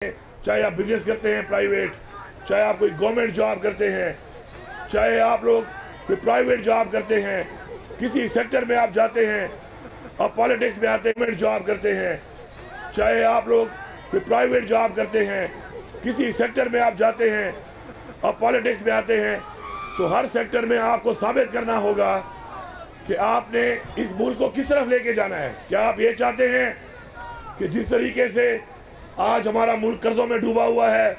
چاہے آپ بزنس کرتے ہیں پرائیویٹ، چاہے آپ کوئی گورنمنٹ جاب کرتے ہیں، چاہے آپ لوگ کوئی پرائیویٹ جاب کرتے ہیں، کسی سیکٹر میں آپ جاتے ہیں، آپ پالیٹکس میں آتے ہیں، گورنمنٹ جاب کرتے ہیں، چاہے آپ لوگ کوئی پرائیویٹ جاب کرتے ہیں، کسی سیکٹر میں آپ جاتے ہیں، آپ پالیٹکس میں آتے ہیں، تو ہر سیکٹر میں آپ کو ثابت کرنا ہوگا کہ آپ نے اس ملک کو کس طرف لے کے جانا ہے۔ کیا آپ یہ چاہتے ہیں کہ جس طریقے سے آج ہمارا ملک قرضوں میں ڈوبا ہوا ہے،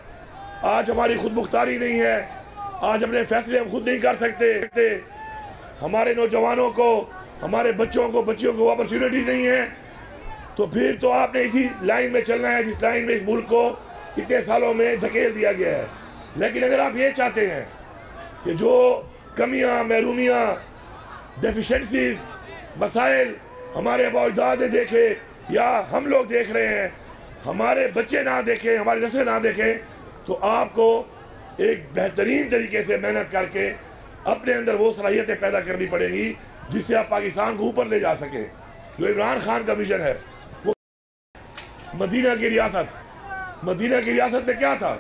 آج ہماری خود مختاری نہیں ہے، آج اپنے فیصلے ہم خود نہیں کر سکتے، ہمارے نوجوانوں کو، ہمارے بچوں کو اپرچونٹیز نہیں ہیں، تو پھر تو آپ نے اسی لائن میں چلنا ہے جس لائن میں اس ملک کو اتنے سالوں میں دھکیل دیا گیا ہے۔ لیکن اگر آپ یہ چاہتے ہیں کہ جو کمیاں، محرومیاں، ڈیفیشنسیز، مسائل ہمارے اباء و اجداد نے دیکھے یا ہم لوگ دیکھ رہے ہیں، ہمارے بچے نہ دیکھیں، ہماری نسلیں نہ دیکھیں، تو آپ کو ایک بہترین طریقے سے محنت کر کے اپنے اندر وہ صلاحیتیں پیدا کرنی پڑیں گی جس سے آپ پاکستان کو اوپر لے جا سکیں۔ جو عمران خان کا ویژن ہے، وہ مدینہ کی ریاست میں کیا تھا؟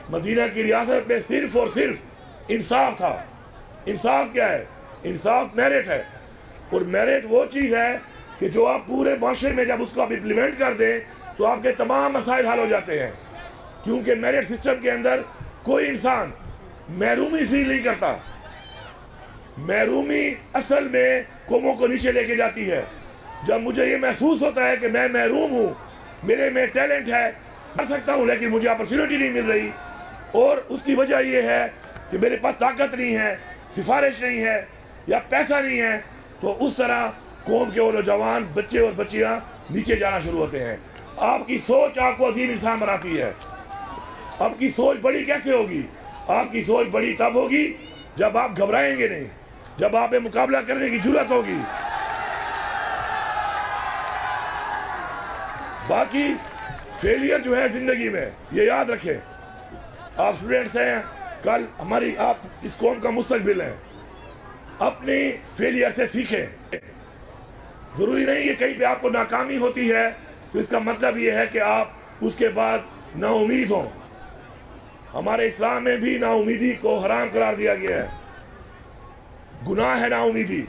مدینہ کی ریاست میں صرف اور صرف انصاف تھا۔ انصاف کیا ہے؟ انصاف میرٹ ہے، اور میرٹ وہ چیز ہے کہ جو آپ پورے معاشرے میں جب اس کو آپ امپلیمنٹ کر دیں تو آپ کے تمام مسائل حل ہو جاتے ہیں، کیونکہ میرٹ سسٹم کے اندر کوئی انسان محرومی فیل نہیں کرتا۔ محرومی اصل میں قوموں کو نیچے لے کے جاتی ہے۔ جب مجھے یہ محسوس ہوتا ہے کہ میں محروم ہوں، میرے میں ٹیلنٹ ہے، کر سکتا ہوں، لیکن مجھے اپرچونٹی نہیں مل رہی، اور اس کی وجہ یہ ہے کہ میرے پاس طاقت نہیں ہے، سفارش نہیں ہے یا پیسہ نہیں ہے، تو اس طرح قوم کے وہ نوجوان بچے اور بچیاں نیچے جانا شروع ہوتے ہیں۔ آپ کی سوچ آپ کو عظیم انسان بناتی ہے۔ آپ کی سوچ بڑی کیسے ہوگی؟ آپ کی سوچ بڑی تب ہوگی جب آپ گھبرائیں گے نہیں، جب آپ میں مقابلہ کرنے کی جرات ہوگی۔ باقی فیلئر جو ہے زندگی میں، یہ یاد رکھیں، آپ اسٹوڈنٹس ہیں، کل آپ اس قوم کا مستقبل ہیں، اپنی فیلئر سے سیکھیں۔ ضروری نہیں کہ کہیں پہ آپ کو ناکامی ہوتی ہے تو اس کا مطلب یہ ہے کہ آپ اس کے بعد نا امید ہوں۔ ہمارے اسلام میں بھی نا امیدی کو حرام قرار دیا گیا ہے، گناہ ہے نا امیدی۔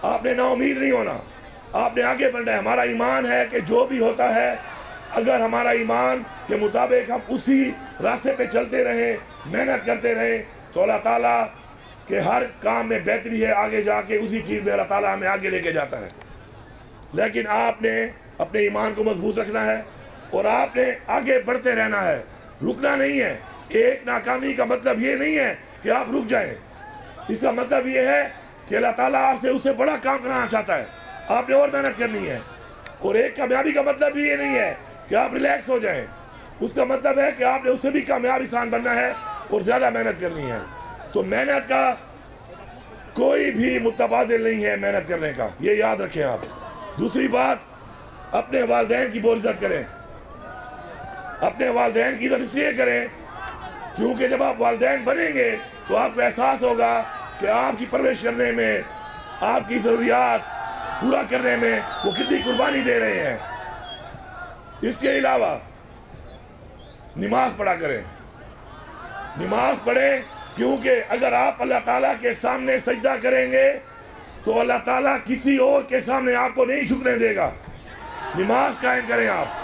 آپ نے نا امید نہیں ہونا، آپ نے آگے بڑھنا ہے۔ ہمارا ایمان ہے کہ جو بھی ہوتا ہے، اگر ہمارا ایمان کے مطابق ہم اسی راستے پہ چلتے رہیں، محنت کرتے رہیں، تو اللہ تعالیٰ کہ ہر کام میں بہتری ہے، آگے جا کے اسی چیز میں اللہ تعالیٰ ہمیں آگے لے کے جاتا ہے۔ لیکن آپ نے اپنے ایمان کو مضبوط رکھنا ہے اور آپ نے آگے بڑھتے رہنا ہے، رکنا نہیں ہے۔ ایک ناکامی کا مطلب یہ نہیں ہے کہ آپ رک جائیں، اس کا مطلب یہ ہے کہ اللہ تعالیٰ آپ سے اس سے بڑا کام کرانا چاہتا ہے، آپ نے اور محنت کرنی ہے۔ اور ایک کامیابی کا مطلب بھی یہ نہیں ہے کہ آپ ریلیکس ہو جائیں، اس کا مطلب ہے کہ آپ نے اس سے بھی کامیاب انسان بننا ہے اور زیادہ محنت کرنی ہے۔ تو محنت کا کوئی بھی متبادل نہیں ہے، محنت کرنے کا، یہ یاد رکھیں آپ۔ دوسری بات، اپنے والدین کی بہت عزت کریں۔ اپنے والدین کی عزت اس لیے کریں کیونکہ جب آپ والدین بنیں گے تو آپ کو احساس ہوگا کہ آپ کی پرورش کرنے میں، آپ کی ضروریات پورا کرنے میں وہ کتنی قربانی دے رہے ہیں۔ اس کے علاوہ نماز پڑھا کریں، نماز پڑھیں، کیونکہ اگر آپ اللہ تعالیٰ کے سامنے سجدہ کریں گے تو اللہ تعالیٰ کسی اور کے سامنے آپ کو نہیں جھکنے دے گا۔ نماز قائم کریں آپ۔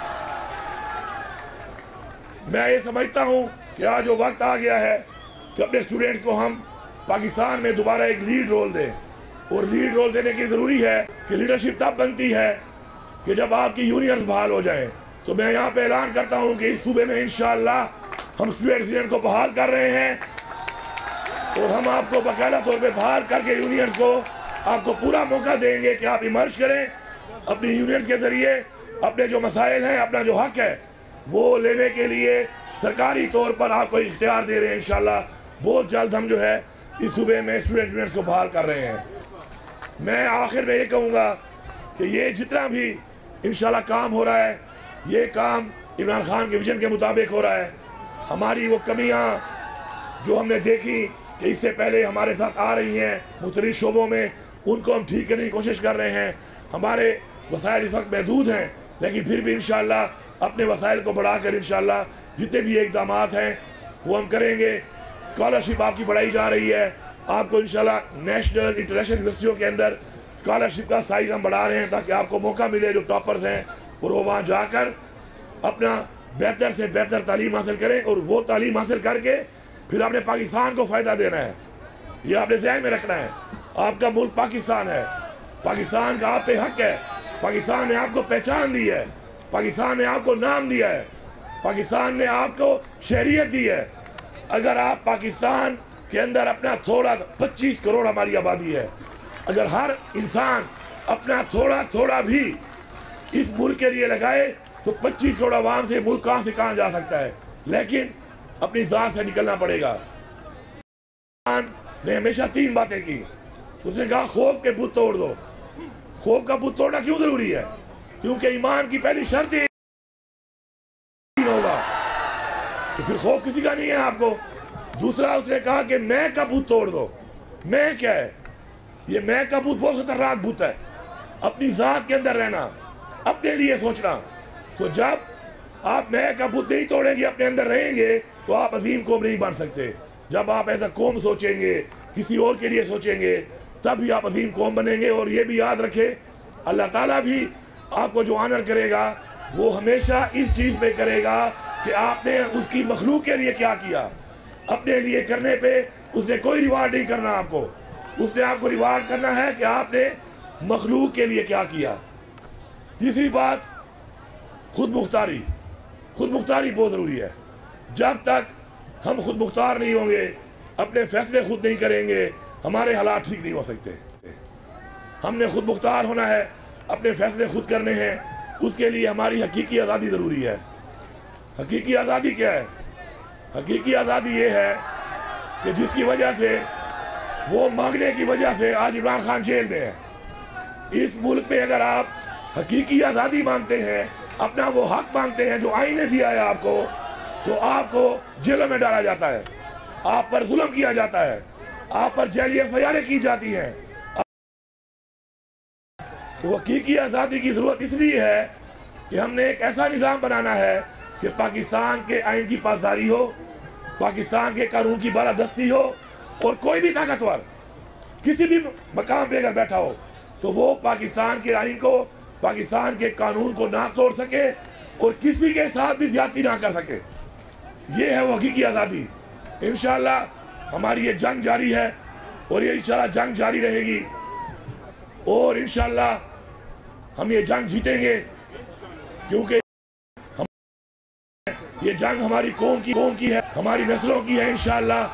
میں یہ سمجھتا ہوں کہ آج وہ وقت آ گیا ہے کہ اپنے اسٹوڈنٹس کو ہم پاکستان میں دوبارہ ایک لیڈ رول دیں، اور لیڈ رول دینے کی ضروری ہے کہ لیڈرشپ تب بنتی ہے کہ جب آپ کی یونینز بحال ہو جائیں۔ تو میں یہاں پہ اعلان کرتا ہوں کہ اس صوبے میں انشاءاللہ ہم اسٹوڈنٹ کو بحال کر رہے ہیں، اور ہم آپ کو باقاعدہ طور پہ بحال کر کے یونینز کو آپ کو پورا موقع دیں گے کہ آپ ایمرج کریں، اپنی یونینز کے ذریعے اپنے جو مسائل ہیں، اپنا جو حق ہے وہ لینے کے لیے سرکاری طور پر آپ کو اختیار دے رہے ہیں۔ انشاءاللہ بہت جلد ہم جو ہے اس صوبے میں اسٹوڈنٹ یونینز کو بحال کر رہے ہیں۔ میں آخر میں یہ کہوں گا کہ یہ جتنا بھی انشاءاللہ کام ہو رہا ہے، یہ کام عمران خان کے ویژن کے مطابق ہو رہا ہے۔ ہماری وہ کمیاں جو ہم نے دیکھی کہ اس سے پہلے ہمارے ساتھ آ رہی ہیں مختلف شعبوں میں، ان کو ہم ٹھیک کرنے کی کوشش کر رہے ہیں۔ ہمارے وسائل اس وقت محدود ہیں، لیکن پھر بھی انشاءاللہ اپنے وسائل کو بڑھا کر انشاءاللہ جتنے بھی اقدامات ہیں وہ ہم کریں گے. اسکالرشپ آپ کی بڑھائی جا رہی ہے. آپ کو انشاءاللہ نیشنل انٹرنیشنل یونیورسٹیوں کے اندر اسکالرشپ کا سائز ہم بڑھا رہے ہیں تاکہ آپ کو موقع ملے جو ٹاپرز ہیں اور وہ وہاں جا کر اپنا بہتر سے بہتر تعلیم حاصل کریں اور وہ تعلیم حاصل کر کے پھر آپ نے پاکستان کو فائدہ دینا ہے. یہ آپ نے ذہن میں رکھنا ہے. آپ کا ملک پاکستان ہے. پاکستان کا آپ پہ حق ہے. پاکستان نے آپ کو پہچان دی ہے. پاکستان نے آپ کو نام دیا ہے. پاکستان نے آپ کو شہریت دی ہے. اگر آپ پاکستان کے اندر اپنا تھوڑا 25 کروڑ ہماری آبادی ہے, اگر ہر انسان اپنا تھوڑا تھوڑا بھی اس ملک کے لیے لگائے تو 25 کروڑ عوام سے ملک کہاں سے کہاں جا سکتا ہے. لیکن اپنی ذات سے نکلنا پڑے گا. نے ہمیشہ 3 باتیں کی. اس نے کہا خوف کے بت توڑ دو. خوف کا بت توڑنا کیوں ضروری ہے؟ کیونکہ ایمان کی پہلی شرط ہی ہوگا تو پھر خوف کسی کا نہیں ہے آپ کو. دوسرا اس نے کہا کہ میں کا بت توڑ دو. میں کیا ہے؟ یہ میں کا بت بہت خطرناک بت ہے. اپنی ذات کے اندر رہنا, اپنے لیے سوچنا. تو جب آپ میں کا بت نہیں توڑیں گے, اپنے اندر رہیں گے, تو آپ عظیم قوم نہیں بن سکتے. جب آپ ایسا قوم سوچیں گے, کسی اور کے لیے سوچیں گے, تب ہی آپ عظیم قوم بنیں گے. اور یہ بھی یاد رکھیں, اللہ تعالیٰ بھی آپ کو جو آنر کرے گا وہ ہمیشہ اس چیز پہ کرے گا کہ آپ نے اس کی مخلوق کے لیے کیا کیا. اپنے لیے کرنے پہ اس نے کوئی ریوارڈ نہیں کرنا آپ کو. اس نے آپ کو ریوارڈ کرنا ہے کہ آپ نے مخلوق کے لیے کیا کیا. تیسری بات, خود مختاری. خود مختاری بہت ضروری ہے. جب تک ہم خود مختار نہیں ہوں گے, اپنے فیصلے خود نہیں کریں گے, ہمارے حالات ٹھیک نہیں ہو سکتے. ہم نے خود مختار ہونا ہے, اپنے فیصلے خود کرنے ہیں. اس کے لیے ہماری حقیقی آزادی ضروری ہے. حقیقی آزادی کیا ہے؟ حقیقی آزادی یہ ہے کہ جس کی وجہ سے, وہ مانگنے کی وجہ سے آج عمران خان جیل میں ہے. اس ملک میں اگر آپ حقیقی آزادی مانگتے ہیں, اپنا وہ حق مانگتے ہیں جو آئین نے دیا ہے آپ کو, تو آپ کو جیلوں میں ڈالا جاتا ہے, آپ پر ظلم کیا جاتا ہے, آپ پر جیلی FIR کی جاتی ہیں. تو حقیقی آزادی کی ضرورت اس لیے ہے کہ ہم نے ایک ایسا نظام بنانا ہے کہ پاکستان کے آئین کی پاسداری ہو, پاکستان کے قانون کی بالادستی ہو, اور کوئی بھی طاقتور کسی بھی مقام پہ اگر بیٹھا ہو تو وہ پاکستان کے آئین کو, پاکستان کے قانون کو نہ توڑ سکے اور کسی کے ساتھ بھی زیادتی نہ کر سکے. یہ ہے وہ حقیقی آزادی. انشاءاللہ ہماری یہ جنگ جاری ہے اور یہ انشاءاللہ جنگ جاری رہے گی, اور انشاءاللہ ہم یہ جنگ جیتیں گے, کیونکہ یہ جنگ ہماری قوم کی ہے, ہماری نسلوں کی ہے. انشاءاللہ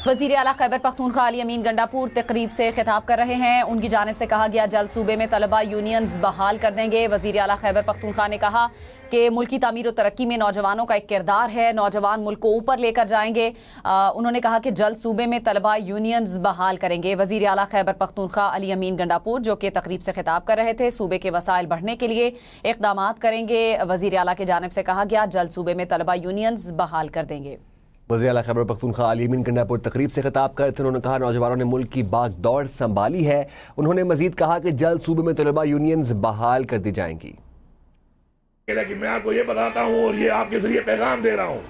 وزیر اعلیٰ خیبر پختونخوا علی امین گنڈاپور تقریب سے خطاب کر رہے ہیں. ان کی جانب سے کہا گیا جلد صوبے میں طلبہ یونینز بحال کر دیں گے. وزیر اعلیٰ خیبر پختونخوا نے کہا کہ ملک کی تعمیر و ترقی میں نوجوانوں کا ایک کردار ہے, نوجوان ملک کو اوپر لے کر جائیں گے. انہوں نے کہا کہ جلد صوبے میں طلبہ یونینز بحال کریں گے. وزیر اعلیٰ خیبر پختونخوا علی امین گنڈاپور جو کہ تقریب سے خطاب کر رہے تھے, صوبے کے وسائل بڑھنے کے لیے اقدامات کریں گے. وزیر اعلیٰ کی جانب سے کہا گیا جلد صوبے میں طلبہ یونینز بحال کر دیں گے. وزیر اعلیٰ خیبر پختونخوا علی امین گنڈاپور تقریب سے خطاب کرتے تھے. انہوں نے کہا نوجوانوں نے ملک کی باغ دوڑ سنبھالی ہے. انہوں نے مزید کہا کہ جلد صوبے میں طلبہ یونینز بحال کر دی جائیں گی. لیکن میں آپ کو یہ بتاتا ہوں اور یہ آپ کے ذریعے پیغام دے رہا ہوں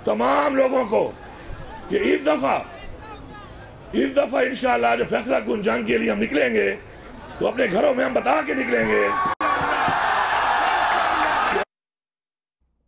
تمام لوگوں کو کہ اس دفعہ انشاءاللہ جو فیصلہ کن جنگ کے لیے ہم نکلیں گے تو اپنے گھروں میں ہم بتا کے نکلیں گے